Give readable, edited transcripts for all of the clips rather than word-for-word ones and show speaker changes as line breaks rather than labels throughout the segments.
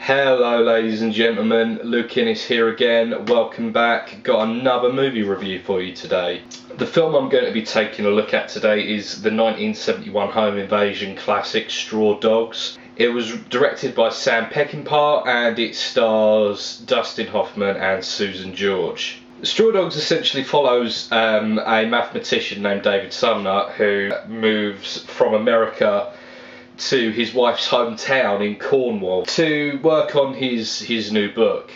Hello ladies and gentlemen, Luke Innes here again, welcome back. Got another movie review for you today. The film I'm going to be taking a look at today is the 1971 home invasion classic Straw Dogs. It was directed by Sam Peckinpah and it stars Dustin Hoffman and Susan George. Straw Dogs essentially follows a mathematician named David Sumner who moves from America to his wife's hometown in Cornwall to work on his new book.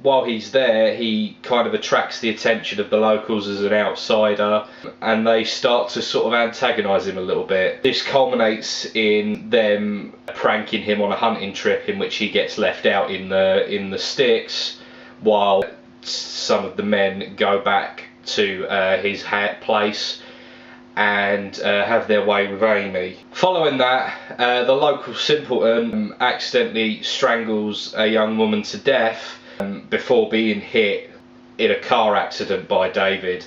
While he's there, he kind of attracts the attention of the locals as an outsider, and they start to sort of antagonise him a little bit. This culminates in them pranking him on a hunting trip in which he gets left out in the sticks while some of the men go back to his place and have their way with Amy. Following that, the local simpleton accidentally strangles a young woman to death before being hit in a car accident by David,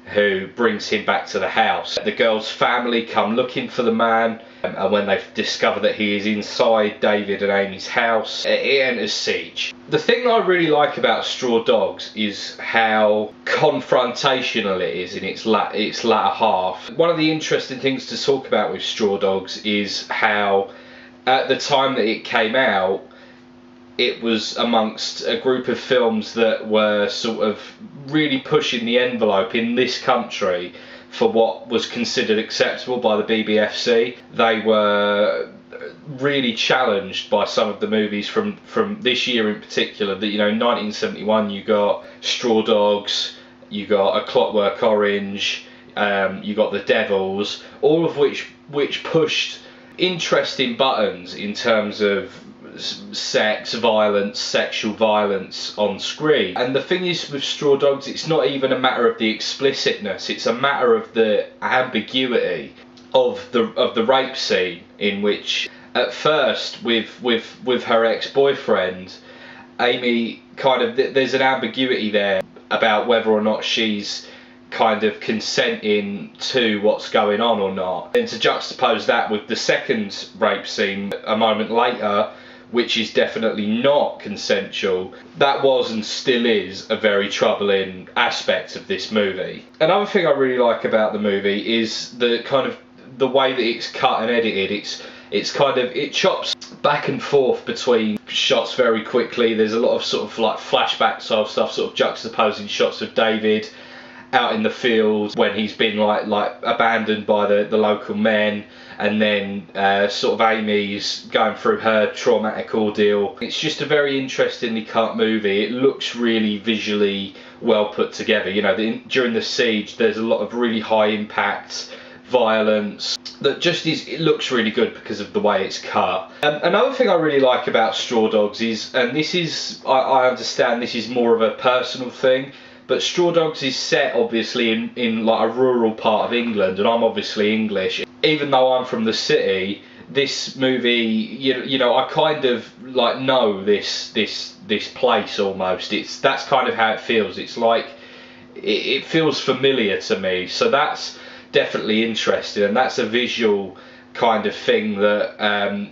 who brings him back to the house. The girl's family come looking for the man, and when they discover that he is inside David and Amy's house, it enters siege. The thing that I really like about Straw Dogs is how confrontational it is in its latter half. One of the interesting things to talk about with Straw Dogs is how at the time that it came out, it was amongst a group of films that were sort of really pushing the envelope in this country for what was considered acceptable by the BBFC. They were really challenged by some of the movies from this year in particular. That, you know, in 1971 you got Straw Dogs, you got A Clockwork Orange, you got The Devils, all of which pushed interesting buttons in terms of sex, violence, sexual violence on screen. And the thing is with Straw Dogs, it's not even a matter of the explicitness, it's a matter of the ambiguity of the rape scene, in which at first with her ex-boyfriend Amy, kind of there's an ambiguity there about whether or not she's kind of consenting to what's going on or not. And to juxtapose that with the second rape scene a moment later, which is definitely not consensual, that was and still is a very troubling aspect of this movie. Another thing I really like about the movie is the kind of the way that it's cut and edited. It chops back and forth between shots very quickly. There's a lot of sort of like flashback style stuff, sort of juxtaposing shots of David out in the field when he's been like abandoned by the local men, and then sort of Amy's going through her traumatic ordeal. It's just a very interestingly cut movie. It looks really visually well put together. You know, during the siege there's a lot of really high impact violence that just it looks really good because of the way it's cut. Another thing I really like about Straw Dogs is, and this is, I understand this is more of a personal thing, but Straw Dogs is set obviously in like a rural part of England, and I'm obviously English. Even though I'm from the city, this movie, you know, I kind of like know this place almost. That's kind of how it feels. It's like it feels familiar to me. So that's definitely interesting, and that's a visual kind of thing that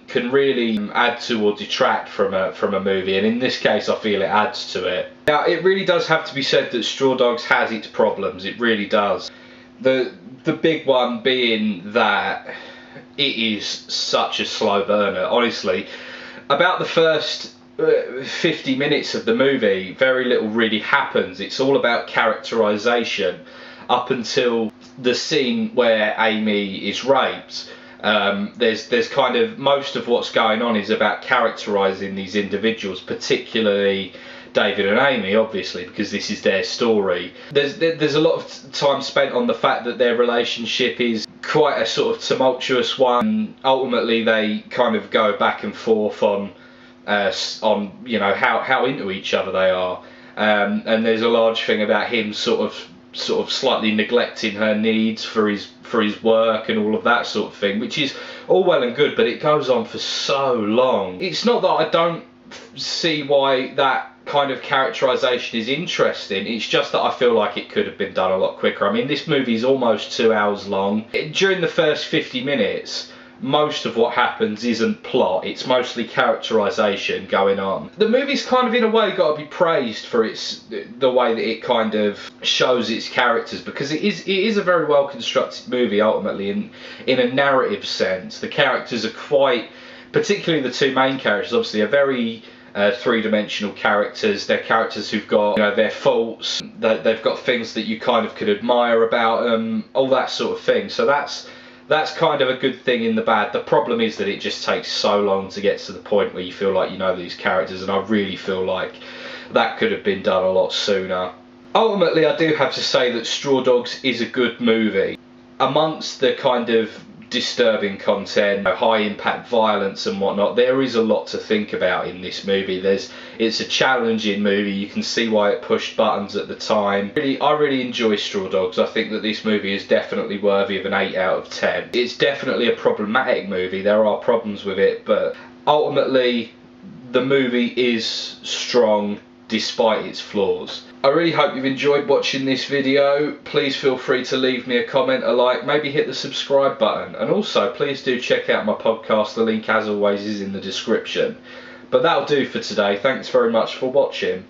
can really add to or detract from a movie, and in this case I feel it adds to it. Now, it really does have to be said that Straw Dogs has its problems. It really does. The big one being that it is such a slow burner. Honestly, about the first 50 minutes of the movie, very little really happens. It's all about characterization up until the scene where Amy is raped. There's kind of most of what's going on is about characterizing these individuals, particularly David and Amy, obviously, because this is their story. There's a lot of time spent on the fact that their relationship is quite a sort of tumultuous one. Ultimately they kind of go back and forth on you know how into each other they are, and there's a large thing about him sort of slightly neglecting her needs for his work and all of that sort of thing, which is all well and good, but it goes on for so long. It's not that I don't see why that kind of characterization is interesting, it's just that I feel like it could have been done a lot quicker. I mean, this movie is almost 2 hours long. During the first 50 minutes most of what happens isn't plot, it's mostly characterisation going on. The movie's kind of in a way got to be praised for the way that it kind of shows its characters, because it is a very well constructed movie ultimately in a narrative sense. The characters are quite, particularly the two main characters, obviously are very three-dimensional characters. They're characters who've got, you know, their faults, they've got things that you kind of could admire about them, all that sort of thing. So that's kind of a good thing in the bad. The problem is that it just takes so long to get to the point where you feel like you know these characters, and I really feel like that could have been done a lot sooner. Ultimately, I do have to say that Straw Dogs is a good movie. Amongst the kind of disturbing content, high impact violence and whatnot, there is a lot to think about in this movie. It's a challenging movie. You can see why it pushed buttons at the time. I really enjoy Straw Dogs. I think that this movie is definitely worthy of an 8 out of 10. It's definitely a problematic movie. There are problems with it, but ultimately the movie is strong despite its flaws. I really hope you've enjoyed watching this video. Please feel free to leave me a comment, a like, maybe hit the subscribe button, and also please do check out my podcast. The link as always is in the description. But that'll do for today. Thanks very much for watching.